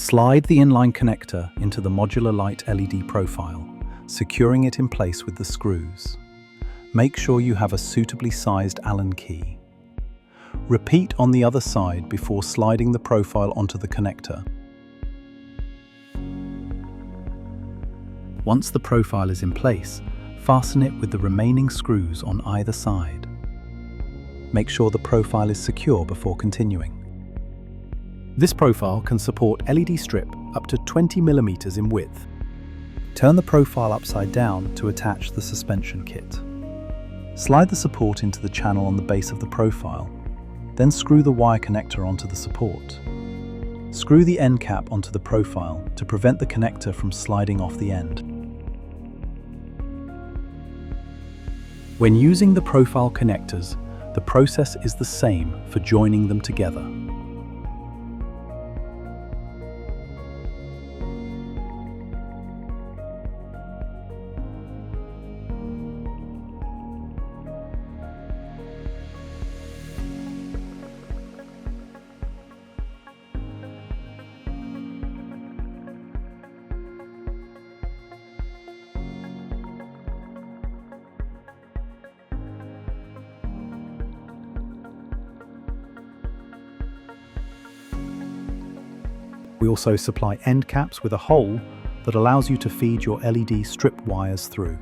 Slide the inline connector into the ModularLite LED profile, securing it in place with the screws. Make sure you have a suitably sized Allen key. Repeat on the other side before sliding the profile onto the connector. Once the profile is in place, fasten it with the remaining screws on either side. Make sure the profile is secure before continuing. This profile can support LED strip up to 20 mm in width. Turn the profile upside down to attach the suspension kit. Slide the support into the channel on the base of the profile, then screw the wire connector onto the support. Screw the end cap onto the profile to prevent the connector from sliding off the end. When using the profile connectors, the process is the same for joining them together. We also supply end caps with a hole that allows you to feed your LED strip wires through.